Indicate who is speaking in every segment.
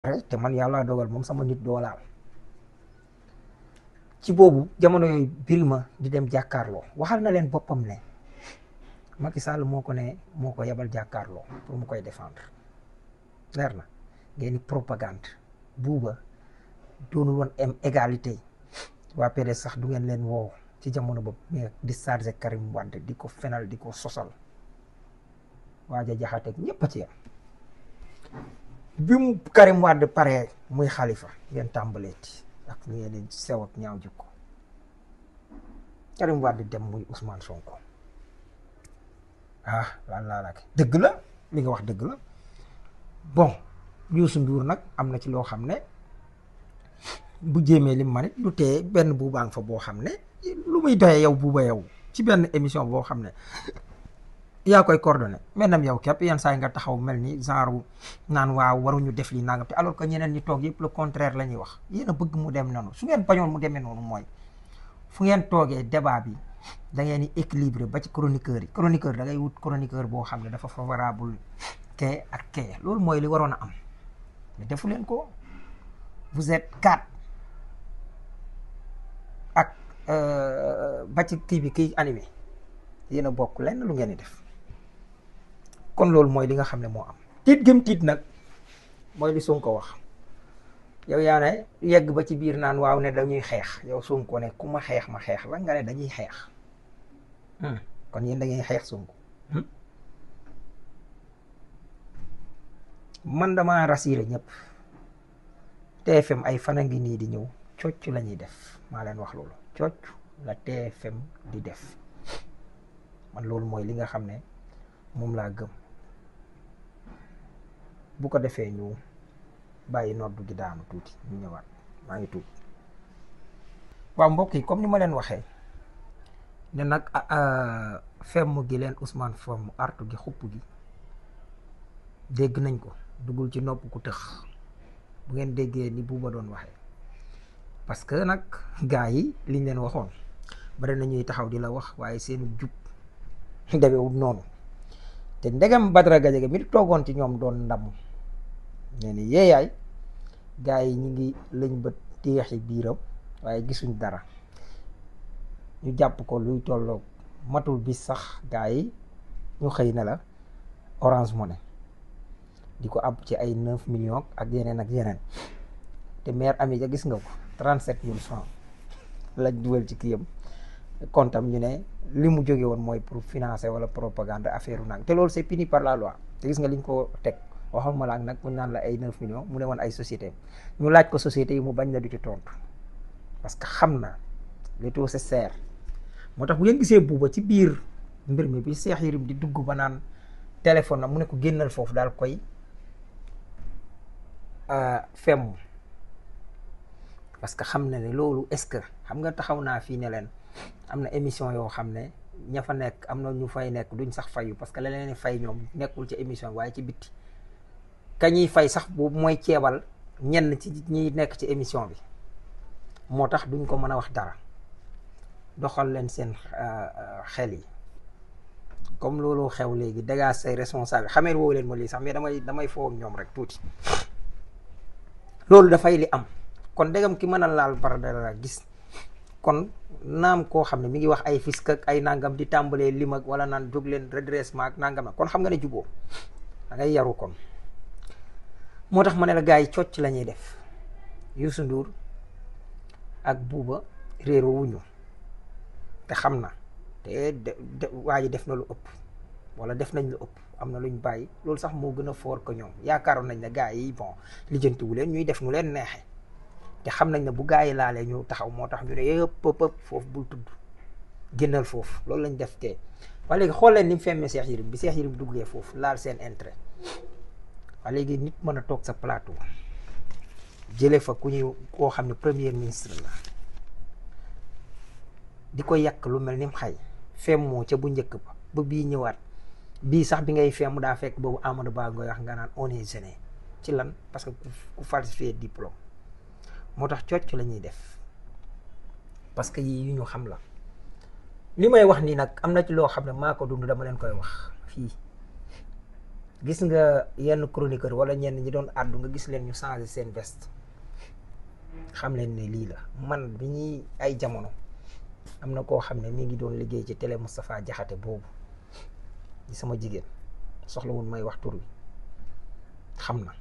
Speaker 1: te man yàlla dogal moom sama nit doo laal ci boobu jamono yooyu Birima di dem jàkkaarloo waxal na leen boppam ne Macky Sall moo ko ne moo ko yebal jàkkaarloo pour mu koy défendre leer na ngeen ni propagande buuba doonul woon am égalité waa PDS sax du ngeen leen woo ci jamono boobu mais di chargé Karim Wade di ko fenal di ko sosal waaja jaxateeg ñëpp a ci yam bi mu Karim Wade pare muy Khalifa ngeen tàmbaleeti ak ñu ngeen sew ak ñaaw jikko Karim Wade dem muy Ousmane Sonko laa dëgg la li nga wax dëgg la bon Youssou Ndour nag am na ci loo xam ne bu jéemee lim ma nit du tee benn buubaa nga fa boo xam ne lu muy doyee yow buuba yow ci benn émission boo xam ne yaa koy coordonné maintenant yow képp yenn saa yi nga taxaw mel ni genre naan waaw waruñu def li nangam te alors que ñeneen ñi toog yëpp le contraire la ñuy wax yéen a bëgg mu dem noonu su ngeen bañoon mu demee noonu mooy fu ngeen toogee débat bi da ngeen di équilibré ba ci chroniqueur yi chroniqueur da ngay wut chroniqueur boo xam ne dafa favorable kee ak kee loolu mooy li waroon a am mais defu leen ko vous êtes quatre ak ba ci kii bi kii animé yéen a bokk lenn lu ngeen di def kon loolu mooy li nga xam ne moo am tiit gëm tiit nag mooy li Sonko wax yow yaa ne yegg ba ci biir naan waaw ne dañuy xeex yow Sonko ne ku ma xeex la nga ne dañuy xeex kon yéen da ngay xeex Sonko man dama rassuré ñëpp TFM ay fan a ngi nii di ñëw cocc la ñuy def maa leen wax loolu cocc la TFM di def man loolu mooy li nga xam ne moom laa gëm bu ko defee ñu bàyyi noddu gi daanu tuuti ñu ñëwaat maa ngi tuut waaw mbokk yi comme ni ma leen waxee ne nag femm gi leen Ousmane femm artu gi xupp gi dégg nañ ko duggul ci nopp ku tëx bu ngeen déggee ni buuba doon waxee parce que nag gaa yi liñ leen waxoon bari na ñuy taxaw di la wax waaye seen jub demewul noonu te ndegam Badara Gadiaga mi toogoon ci ñoom doon ndam nee ni yeeyaay gaa yi ñi ngi lañ bët teexi biiram waaye gisuñ dara ñu jàpp ko luy tolloog matul bis sax gaa yi ñu xëy na la Orange Money di ko ab ci ay 9 millions ak yeneen te maire ami ja gis nga ko 37 000 francs lañ dugal ci kiyam kontam ñu ne li mu jóge woon mooy pour financer wala propagande affaire nag te loolu c'est puni par la loi te gis nga liñ ko teg waxuma la ak nag mu naan la ay 9 millions mu ne woon ay société ñu laaj ko société yi mu bañ la du ci tontu parce que xam na le taux c'est serre moo tax bu ngeen gisee buuba ci biir mbir mi bi Cheikh Yérim di dugg ba naan téléphone na mu ne ko génnal foofu daal koy femm parce que xam na ne loolu est-ce que xam nga taxaw naa fii ne leen am na émission yoo xam ne ña fa nekk am na ñu fay nekk duñ sax fayu parce que la leen fay ñoom nekkul ci émission waaye ci bitti ka ñuy fay sax boobu mooy ceebal ñenn ci ñi nekk ci émission bi moo tax duñ ko mën a wax dara doxal leen seen xel yi comme loolu xew léegi dégage say responsable xamee woowu leen ma lii sax mais damay foo ak ñoom rek tuuti loolu dafay li am kon dégam ki mën a laal par dara gis kon naam koo xam ne mi ngi wax ay fisc ak ay nangam di tàmbalee lim ak wala naan jóg leen redressement ak nangam ak kon xam nga ne juboo da ngay yaru kon moo tax ma ne la gars yi cocc la ñuy def Youssou Ndour ak Bouba réeroo wuñu te xam na te waa ji def na lu ëpp wala def nañ lu ëpp am na luñ bàyyi loolu sax moo gën a fort que ñoom yaakaaroon nañ ne gars yi bon lijjantiwu leen ñuy def nu leen neexe te xam nañ ne bu gaa yi laalee ñu taxaw moo tax ñu ne yëpp foofu bul tudd génnal foofu loolu lañ def te waaye léegi xool leen ni mu femmee Cheikh Yérim bi Cheikh Yérim duggee foofu laal seen intérêt waaye léegi nit mën a toog sa plateau jëlee fa ku ñuy koo xam ne premier ministre la di ko yàq lu mel ni mu xay femmoo ca bu njëkk ba bii ñëwaat bii sax bi ngay femm daa fekk boobu Amadou Ba ngoy wax nga naan on est gêné ci lan parce que ku falsifié diplôme moo tax cocc la ñuy def parce que yii yu ñu xam la li may wax nii nag am na ci loo xam ne maa ko dund dama leen koy wax fii gis nga yenn chroniqueur wala ñenn ñi doon àddu nga gis leen ñu changer seen veste xam leen ne lii la. man bi ñuy ay jamono am na koo xam ne mi ngi doon liggéey ci télé Moustapha Jaxate boobu di sama jigéen soxlawul may wax tur wi xam na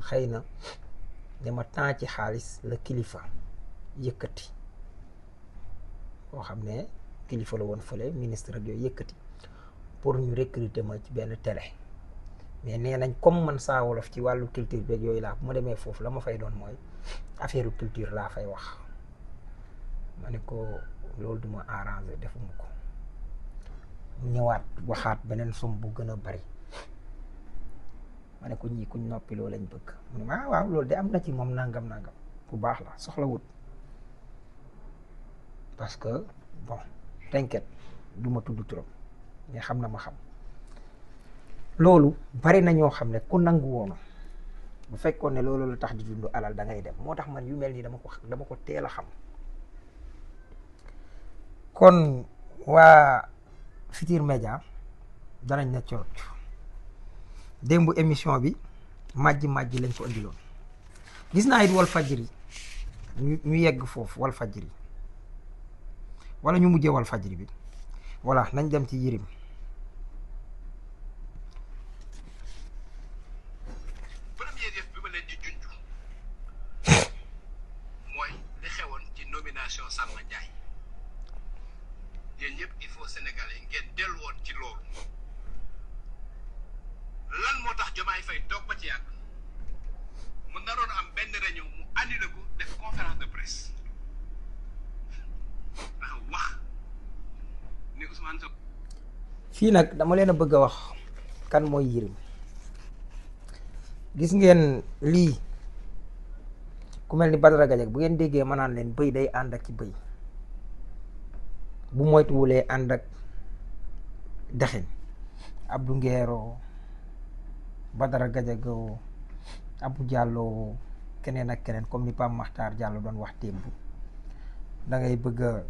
Speaker 1: xëy na dama temps ci xaalis la kilifa yëkkati koo xam ne kilifa la woon fële ministre ak yooyu yëkkati pour ñu recruter ma ci benn télé mais nee nañ comme man Saa Wolof ci wàllu culture beeg yooyu laa bu ma demee foofu la ma fay doon mooy affaire culture laa fay wax. ma ne ko loolu duma arrangé defuma ko mu ñëwaat waxaat beneen somme bu gën a bari ma ne ko ñii kuñ noppi loo lañ bëgg mu ne ma waaw loolu de am na ci moom nangam bu baax la soxla wut parce que bon t'inquiète du ma tudd trop mais xam na ma xam loolu bari na ñoo xam ne ku nangu woonu bu fekkoon ne loolu la tax di dund alal da ngay dem moo tax man yu mel nii dama ko teel a xam. kon waa Futurs Médias danañ na corot démb émission bi màjji lañ ko indiloon gis naa it Walfadjri ñu yegg foofu Walfadjri wala ñu mujjee Walfadjri bi voilà nañ dem ci Yirim.
Speaker 2: premier yëf bi ma leen di junj mooy li xewoon ci nomination Samba Ndiaye yéen ñëpp il faut Sénégalais ngeen delluwoon ci loolu lan moo tax Diomaye Faye toog ba ci yàgg mu naroon am benn réunion mu annulé ko def conférence de presse ndax wax ni Ousmane Sonko.
Speaker 1: fii nag dama leen a bëgg a wax kan mooy Yirim gis ngeen lii ku mel ni Badara Gadiaga bu ngeen déggee ma naan leen bëy day ànd ak ci bëy bu moytuwulee ànd ak dexin Abdou Nguero Badara Gadiaga Abou Diallo keneen ak keneen comme ni Pape Makhtar Diallo doon wax démb da ngay bëgg a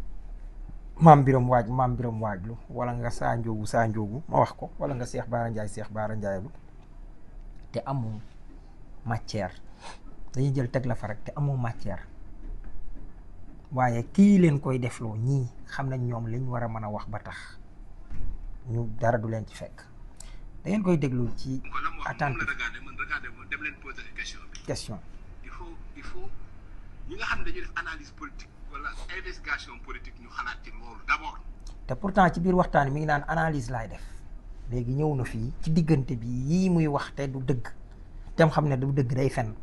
Speaker 1: maam biram waajlu wala nga saa njóogu ma wax ko wala nga Cheikh Bara Ndiaye lu te amoo matière dañuy jël teg la fa rek te amoo matière waaye kii leen koy defloo ñii xam nañ ñoom liñ war a mën a wax ba tax ñu dara du leen ci fekk da ngeen koy déglu ci attente
Speaker 2: dem leen poser
Speaker 1: question
Speaker 2: il faut ñi nga xam ne dañuy def analyse politique wala investigation politique ñu xalaat ci loolu d'abord.
Speaker 1: te pourtant ci biir waxtaan mi ngi naan analyse laay def léegi ñëw na fii ci diggante bi yii muy wax te du dëgg tem xam ne du dëgg day fen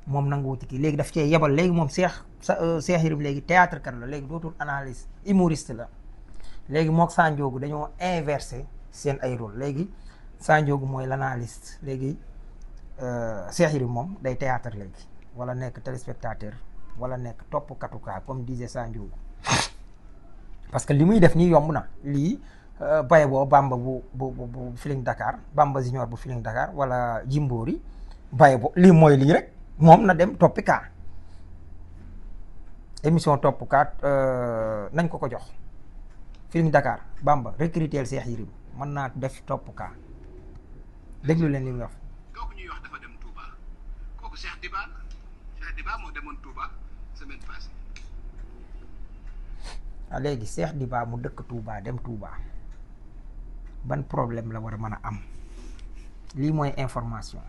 Speaker 1: moom nanguwu ci kii léegi daf cee yebal léegi moom Cheikh Yirim léegi théâtre kat la léegi dootul analyse humoriste la léegi mook Sanjoogu dañoo inversé seen ay rôle léegi Sanjoogu mooy l'analyste léegi Cheikh Yirim moom day théâtre léegi wala nekk téléspectateur wala nekk topp katukaa comme disait Sanjoogu parce que li muy def nii yomb na lii baye boo Bamba bu Feeling Dakar Bamba Junior bu Feeling Dakar wala Jimbori baye bo lii mooy lii rek moom na dem toppi kaa émission topp kaa nañ ko jox Feeling Dakar Bamba recruter Cheikh Yirim mën naa def topp kaa déglu leen li muy wax.
Speaker 2: kooku ñuy wax dafa dem Touba kooku Cheikh Diba moo demoon Touba semaine passée.
Speaker 1: léegi Cheikh Diba mu dëkk Touba dem Touba ban problème la war a mën a am lii mooy information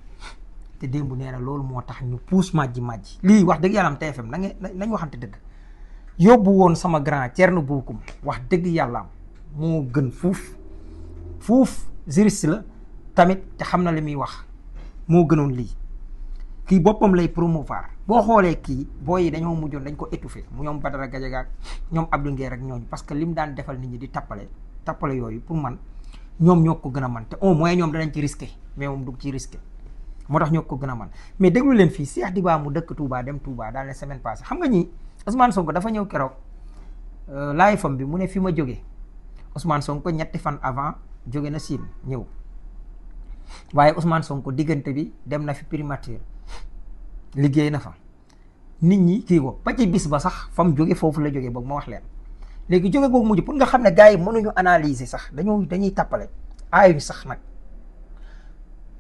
Speaker 1: te démb nee na loolu moo tax ñu puus màjji lii wax dëgg yàlla am TFM nañ waxante dëgg yóbbu woon sama grand Thierno Bocoum wax dëgg yàlla am moo gën fuuf juriste la tamit te xam na li muy wax moo gënoon lii kii boppam lay promouvoir boo xoolee kii booy yi dañoo mujjoon dañ ko étouffé mu ñoom Badara Gadiaga ak ñoom Abdou Nguer ak ñooñu parce que lim daan defal nit ñi di tappale yooyu pour man ñoom ñoo ko gën a man te au moins ñoom danañ ci risqué mais moom du ci risqué moo tax ñoo ko gën a man mais déglu leen fii Cheikh Diba mu dëkk Touba dem Touba daal ne semaine passée xam nga ñi Ousmane Sonko dafa ñëw keroog laay fam bi mu ne fi ma jóge Ousmane Sonko ñetti fan avant jóge na Siin ñëw waaye Ousmane Sonko diggante bi dem na fi primature liggéey na fa nit ñi kii ko ba ci bis ba sax fa mu jóge foofu la jóge boog ma wax leen léegi jóge googu mujj pour nga xam ne gars yi mënuñu analyser sax dañuy tappale aayuñu sax nag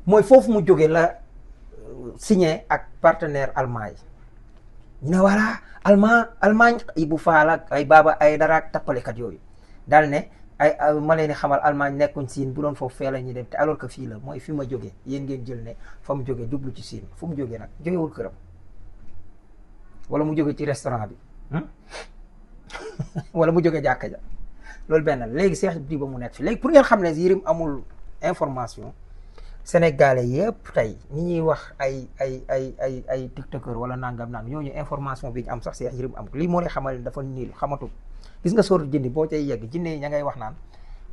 Speaker 1: mooy foofu mu jóge la signé ak partenaire allemand yi ñu ne voilà Allemagne Ibou Fall ak ay Baba ay dara ak tappalekat yooyu daal ne ma leen di xamal Allemagne nekkuñ Siin bu doon foofu fee la ñuy dem te alors que fii la mooy fi ma jógee yéen ngeen jël ne fa mu jógee jublu ci Siin fu mu jógee nag jógewul këram wala mu jóge ci restaurant bi wala mu jóge jàkka ja loolu benn léegi Cheikh Diba mu nekk fi léegi pour ngeen xam ne Yérim amul information sénégalais yëpp tey ñi ñuy wax ay tiktokeur wala nangam ñooñu information bi ñu am sax Cheikh Yérim am ko lii moo lay xamal ne dafa niil xamatu gis nga sóoru jëndi boo cay yegg jinne yi ña ngay wax naan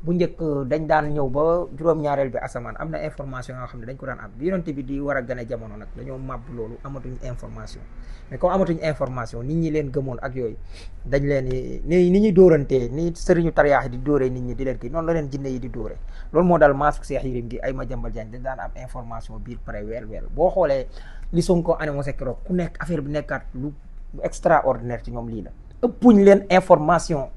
Speaker 1: bu njëkk dañ daan ñëw ba juróom-ñaareel bi asamaan am na information yoo xam ne dañ ko daan am bi yonente bi di war a gën a jamono nag dañoo màbb loolu amatuñ information mais comme amatuñ information nit ñi leen gëmoon ak yooyu dañ leen ni ñuy dóorantee ni sëriñu tariyaax di dóoree nit ñi di leen kii noonu la leen jinne yi di dóoree loolu moo dal maasuk Cheikh Yérim gi ay Madiambal Diagne dañ daan am information biir pare weer boo xoolee li Sonko annoncé keroog ku nekk affaire bi nekkaat lu extraordinaire ci ñoom lii la ëppuñ leen information